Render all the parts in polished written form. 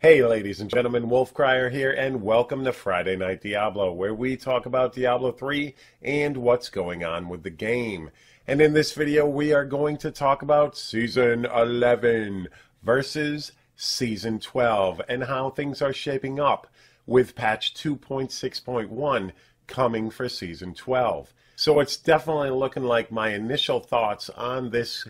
Hey ladies and gentlemen, Wolf Crier here, and welcome to Friday Night Diablo, where we talk about Diablo 3 and what's going on with the game. And in this video, we are going to talk about Season 11 versus Season 12 and how things are shaping up with patch 2.6.1 coming for Season 12. So it's definitely looking like my initial thoughts on this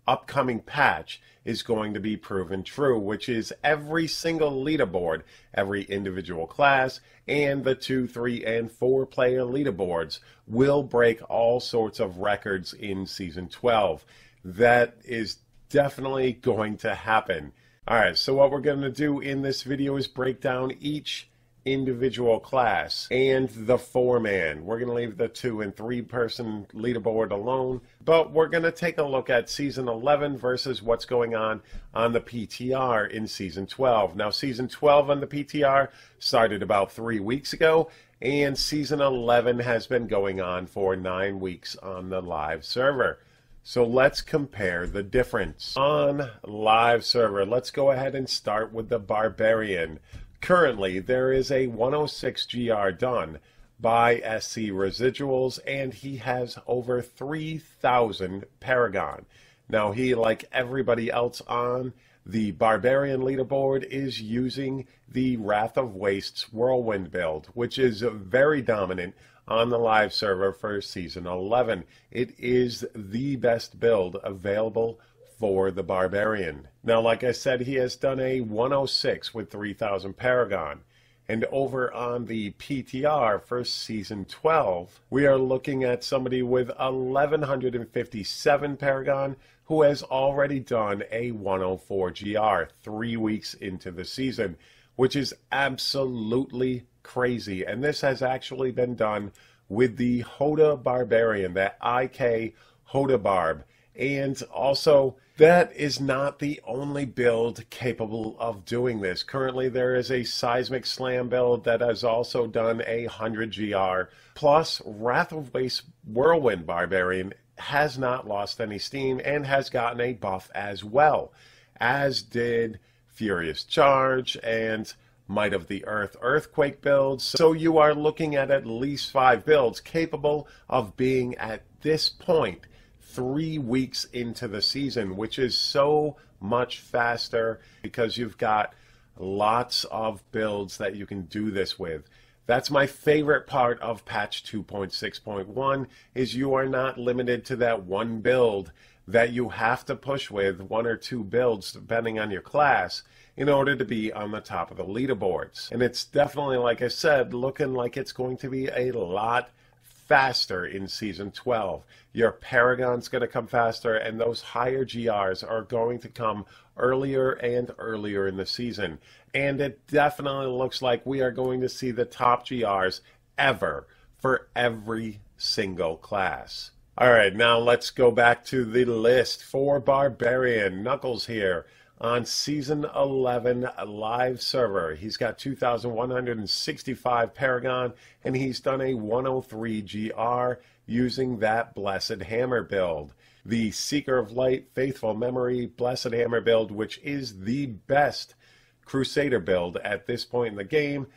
upcoming patch is going to be proven true, which is every single leaderboard, every individual class, and the 2, 3, and 4 player leaderboards will break all sorts of records in Season 12. That is definitely going to happen. Alright, so what we're going to do in this video is break down each individual class and the 4-man. We're going to leave the 2 and 3 person leaderboard alone, but we're going to take a look at Season 11 versus what's going on the PTR in Season 12. Now, Season 12 on the PTR started about 3 weeks ago, and Season 11 has been going on for 9 weeks on the live server. So let's compare the difference. On live server, let's go ahead and start with the Barbarian. Currently, there is a 106 GR done by SC Residuals, and he has over 3,000 Paragon. Now, he, like everybody else on the Barbarian leaderboard, is using the Wrath of Wastes Whirlwind build, which is very dominant on the live server for Season 11. It is the best build available for the Barbarian. Now, like I said, he has done a 106 with 3,000 Paragon. And over on the PTR for Season 12, we are looking at somebody with 1,157 Paragon who has already done a 104 GR 3 weeks into the season, which is absolutely crazy. And this has actually been done with the Hoda Barbarian, that IK Hoda Barb. And also, that is not the only build capable of doing this. Currently, there is a Seismic Slam build that has also done a 100 GR. Plus, Wrath of Waste Whirlwind Barbarian has not lost any steam and has gotten a buff as well, as did Furious Charge and Might of the Earth Earthquake builds. So you are looking at least 5 builds capable of being at this point 3 weeks into the season, which is so much faster because you've got lots of builds that you can do this with. That's my favorite part of patch 2.6.1 is you are not limited to that one build that you have to push with, 1 or 2 builds depending on your class, in order to be on the top of the leaderboards. And it's definitely, like I said, looking like it's going to be a lot faster in Season 12. Your Paragon's going to come faster, and those higher GRs are going to come earlier and earlier in the season. And it definitely looks like we are going to see the top GRs ever for every single class. Alright, now let's go back to the list for Barbarian. Knuckles here on Season 11 live server. He's got 2,165 Paragon, and he's done a 103 GR using that Blessed Hammer build. The Seeker of Light Faithful Memory Blessed Hammer build, which is the best Crusader build at this point in the game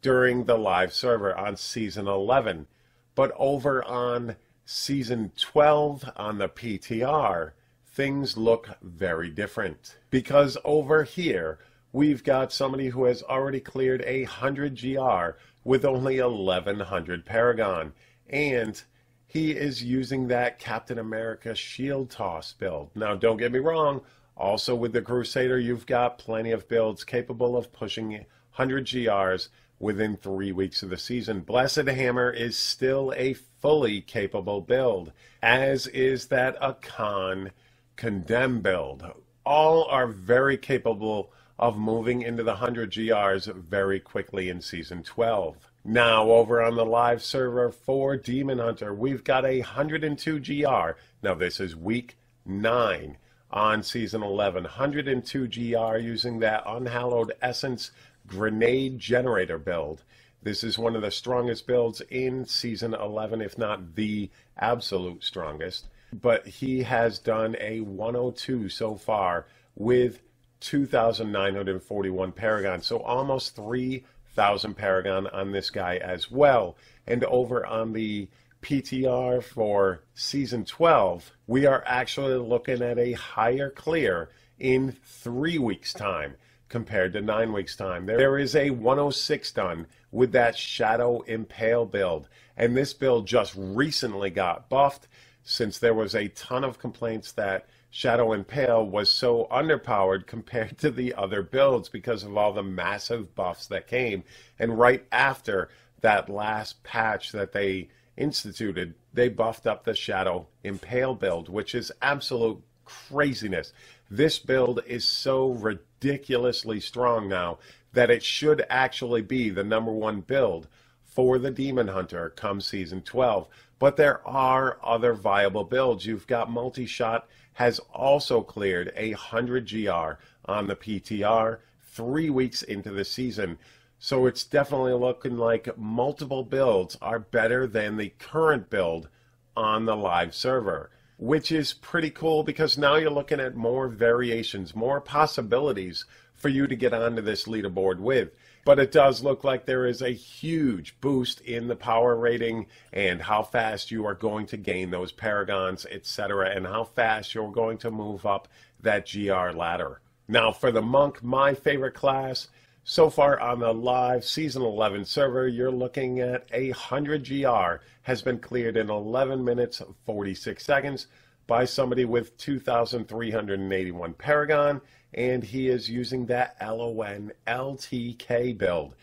during the live server on Season 11. But over on Season 12 on the PTR, things look very different, because over here we've got somebody who has already cleared a 100 GR with only 1,100 Paragon, and he is using that Captain America Shield Toss build. Now, don't get me wrong, also with the Crusader you've got plenty of builds capable of pushing 100 GRs within 3 weeks of the season. Blessed Hammer is still a fully capable build, as is that Akan Condemn build. All are very capable of moving into the 100 GRs very quickly in Season 12. Now, over on the live server for Demon Hunter, we've got a 102 GR. Now, this is week 9 on Season 11. 102 GR using that Unhallowed Essence Grenade Generator build. This is one of the strongest builds in Season 11, if not the absolute strongest. But he has done a 102 so far with 2,941 Paragon. So almost 3,000 Paragon on this guy as well. And over on the PTR for Season 12, we are actually looking at a higher clear in 3 weeks' time compared to 9 weeks' time. There is a 106 done with that Shadow Impale build. And this build just recently got buffed since there was a ton of complaints that Shadow Impale was so underpowered compared to the other builds because of all the massive buffs that came. And right after that last patch that they instituted, they buffed up the Shadow Impale build, which is absolute craziness. This build is so ridiculously strong now that it should actually be the #1 build for the Demon Hunter come Season 12. But there are other viable builds. You've got Multi-Shot has also cleared 100 GR on the PTR 3 weeks into the season. So it's definitely looking like multiple builds are better than the current build on the live server, which is pretty cool because now you're looking at more variations, more possibilities for you to get onto this leaderboard with. But it does look like there is a huge boost in the power rating and how fast you are going to gain those paragons, etc., and how fast you're going to move up that GR ladder. Now for the monk, my favorite class, so far on the live Season 11 server, you're looking at 100 GR has been cleared in 11 minutes 46 seconds by somebody with 2,381 Paragon, and he is using that LON LTK build.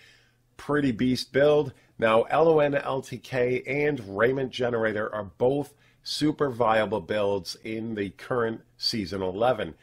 Pretty beast build. Now, LON LTK and Raiment Generator are both super viable builds in the current Season 11.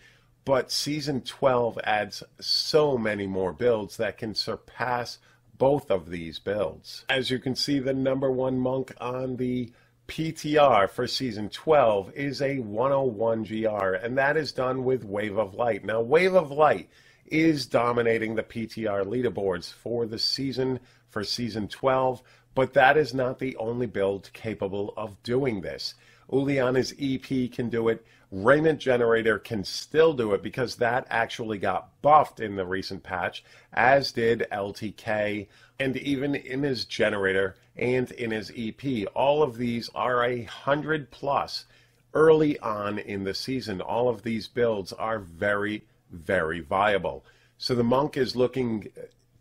But Season 12 adds so many more builds that can surpass both of these builds. As you can see, the #1 monk on the PTR for Season 12 is a 101 GR, and that is done with Wave of Light. Now, Wave of Light is dominating the PTR leaderboards for the season for Season 12, but that is not the only build capable of doing this. Uliana's EP can do it. Raiment Generator can still do it because that actually got buffed in the recent patch, as did LTK, and even in his Generator and in his EP. All of these are 100+ early on in the season. All of these builds are very, very viable. So the monk is looking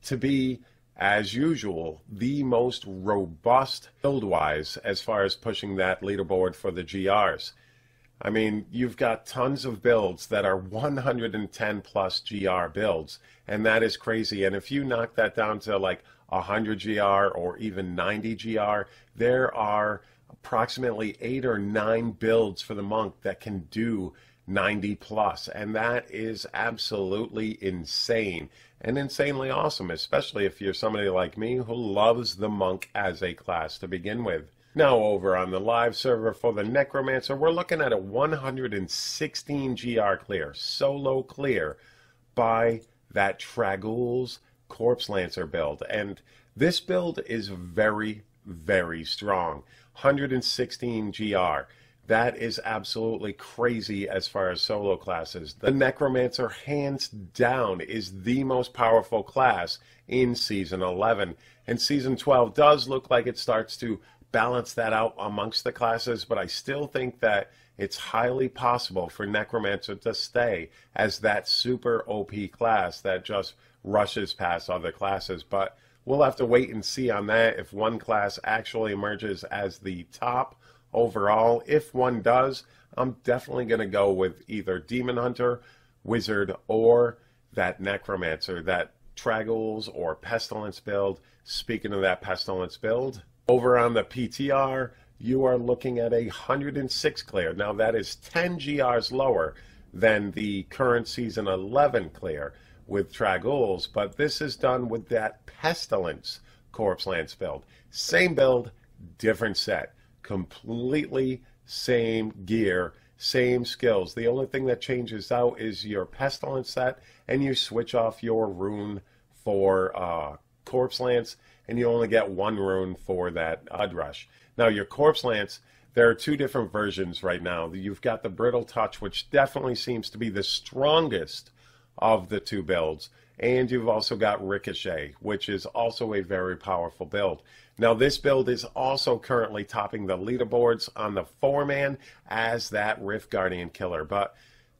to be, as usual, the most robust build-wise as far as pushing that leaderboard for the GRs. I mean, you've got tons of builds that are 110+ GR builds, and that is crazy. And if you knock that down to like 100 GR or even 90 GR, there are approximately 8 or 9 builds for the monk that can do 90+, and that is absolutely insane and insanely awesome, especially if you're somebody like me who loves the monk as a class to begin with. Now over on the live server for the Necromancer, we're looking at a 116 GR clear, solo clear, by that Tragoul's Corpse Lancer build. And this build is very, very strong. 116 GR. That is absolutely crazy as far as solo classes. The Necromancer, hands down, is the most powerful class in Season 11. And Season 12 does look like it starts to balance that out amongst the classes, but I still think that it's highly possible for Necromancer to stay as that super OP class that just rushes past other classes. But we'll have to wait and see on that if one class actually emerges as the top overall. If one does, I'm definitely going to go with either Demon Hunter, Wizard, or that Necromancer, that Tragoul's or Pestilence build. Speaking of that Pestilence build, over on the PTR, you are looking at 106 clear. Now that is 10 GRs lower than the current Season 11 clear with Tragoul's, but this is done with that Pestilence Corpse Lance build. Same build, different set. Completely same gear, same skills. The only thing that changes out is your Pestilence set, and you switch off your rune for Corpse Lance, and you only get 1 rune for that Odd Rush. Now your Corpse Lance, there are 2 different versions right now. You've got the Brittle Touch, which definitely seems to be the strongest of the two builds. And you've also got Ricochet, which is also a very powerful build. Now, this build is also currently topping the leaderboards on the 4-man as that Rift Guardian killer. But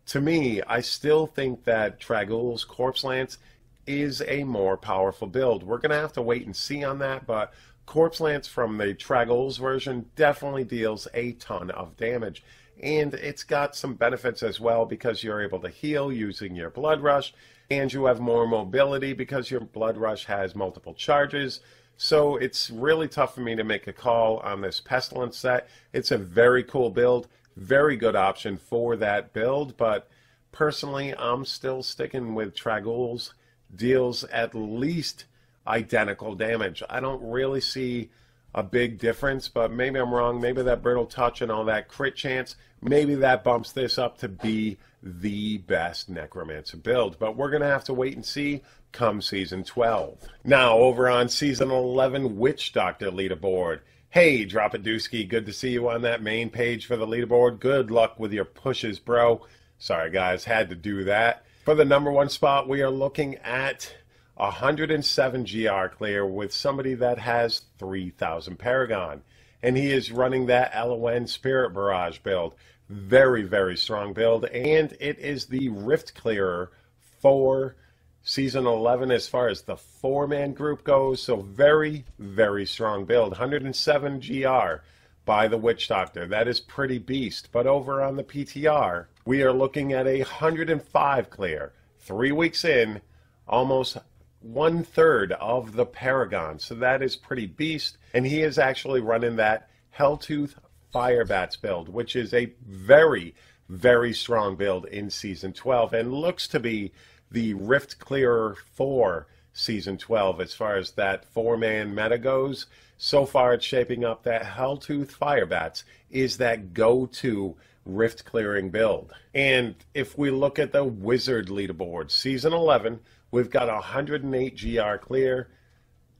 to me, I still think that Trag'Oul's Corpse Lance is a more powerful build. We're going to have to wait and see on that, but Corpse Lance from the Trag'Oul's version definitely deals a ton of damage. And it's got some benefits as well because you're able to heal using your Blood Rush, and you have more mobility because your Blood Rush has multiple charges. So it's really tough for me to make a call on this Pestilence set. It's a very cool build, very good option for that build, but personally I'm still sticking with Trag'Oul's. Deals at least identical damage. I don't really see a big difference, but maybe I'm wrong. Maybe that Brittle Touch and all that crit chance, maybe that bumps this up to be the best Necromancer build. But we're going to have to wait and see come Season 12. Now, over on Season 11 Witch Doctor leaderboard. Hey, Drop a Dooski, good to see you on that main page for the leaderboard. Good luck with your pushes, bro. Sorry, guys, had to do that. For the #1 spot, we are looking at 107 GR clear with somebody that has 3,000 Paragon. And he is running that LON Spirit Barrage build. Very, very strong build. And it is the Rift Clearer for Season 11 as far as the 4-man group goes. So very, very strong build. 107 GR by the Witch Doctor. That is pretty beast. But over on the PTR, we are looking at 105 clear. 3 weeks in, almost 1/3 of the Paragon. So that is pretty beast. And he is actually running that Helltooth Firebats build, which is a very, very strong build in Season 12 and looks to be the Rift Clearer for Season 12 as far as that 4-man meta goes. So far it's shaping up that Helltooth Firebats is that go-to Rift clearing build. And if we look at the Wizard leaderboard, Season 11, we've got 108 GR clear,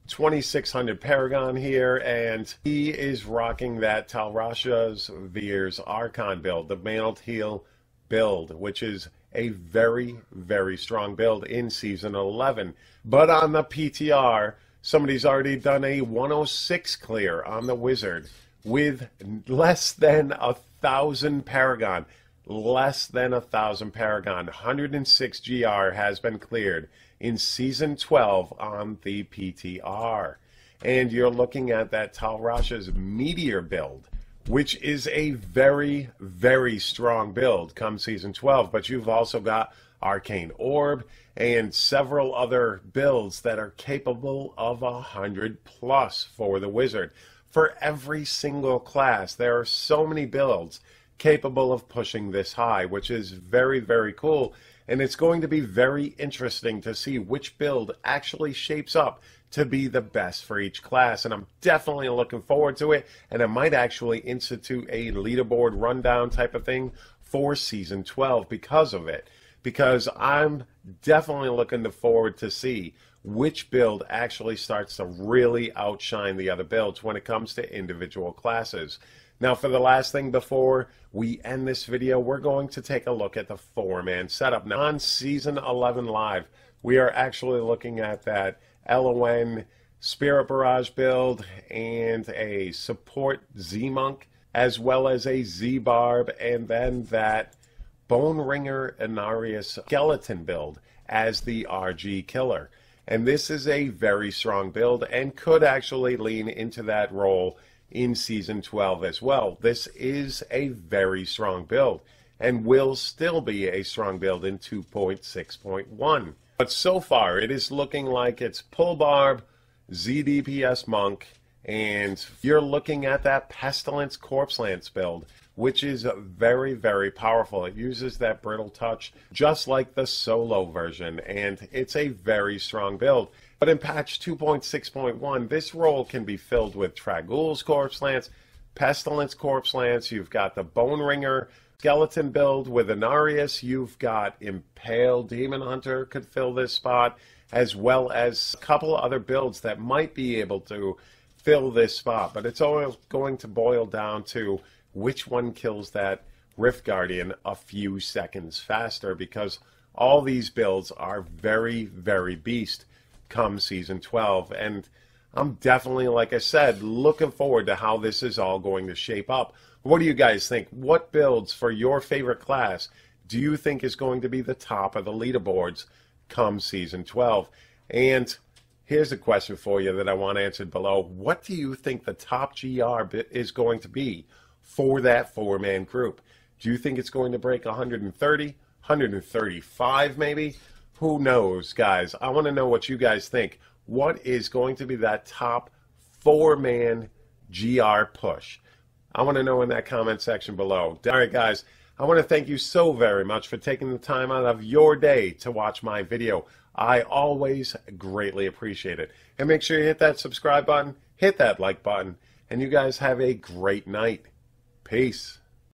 2,600 Paragon here, and he is rocking that Talrasha's Veer's Archon build, the Mantled Heal build, which is a very, very strong build in Season 11. But on the PTR, somebody's already done a 106 clear on the Wizard with less than 1,000 Paragon. Less than 1,000 Paragon. 106 GR has been cleared in Season 12 on the PTR. And you're looking at that Talrasha's Meteor build, which is a very, very strong build come Season 12. But you've also got Arcane Orb and several other builds that are capable of 100 plus for the Wizard. For every single class, there are so many builds capable of pushing this high, which is very, very cool. And it's going to be very interesting to see which build actually shapes up to be the best for each class. And I'm definitely looking forward to it. And I might actually institute a leaderboard rundown type of thing for Season 12 because of it. Because I'm definitely looking forward to see which build actually starts to really outshine the other builds when it comes to individual classes. Now, for the last thing before we end this video, we're going to take a look at the 4-man setup. Now, on Season 11 Live, we are actually looking at that LON Spirit Barrage build and a support Z-Monk, as well as a Z-Barb, and then that Bone Ringer Inarius skeleton build as the RG killer. And this is a very strong build and could actually lean into that role in Season 12 as well. This is a very strong build and will still be a strong build in 2.6.1. But so far, it is looking like it's Pull Barb, ZDPS Monk, and you're looking at that Pestilence Corpse Lance build, which is very, very powerful. It uses that Brittle Touch just like the solo version, and it's a very strong build. But in patch 2.6.1, this role can be filled with Trag'Oul's Corpse Lance, Pestilence Corpse Lance, you've got the Bone Ringer skeleton build with Inarius, you've got Impale Demon Hunter could fill this spot, as well as a couple other builds that might be able to fill this spot. But it's all going to boil down to which one kills that Rift Guardian a few seconds faster, because all these builds are very, very beast come Season 12. And I'm definitely, like I said, looking forward to how this is all going to shape up. What do you guys think? What builds for your favorite class do you think is going to be the top of the leaderboards come Season 12? And here's a question for you that I want answered below. What do you think the top GR is going to be for that four-man group? Do you think it's going to break 130, 135 maybe? Who knows, guys? I want to know what you guys think. What is going to be that top four-man GR push? I want to know in that comment section below. All right, guys, I want to thank you so very much for taking the time out of your day to watch my video. I always greatly appreciate it. And make sure you hit that subscribe button, hit that like button, and you guys have a great night. Peace.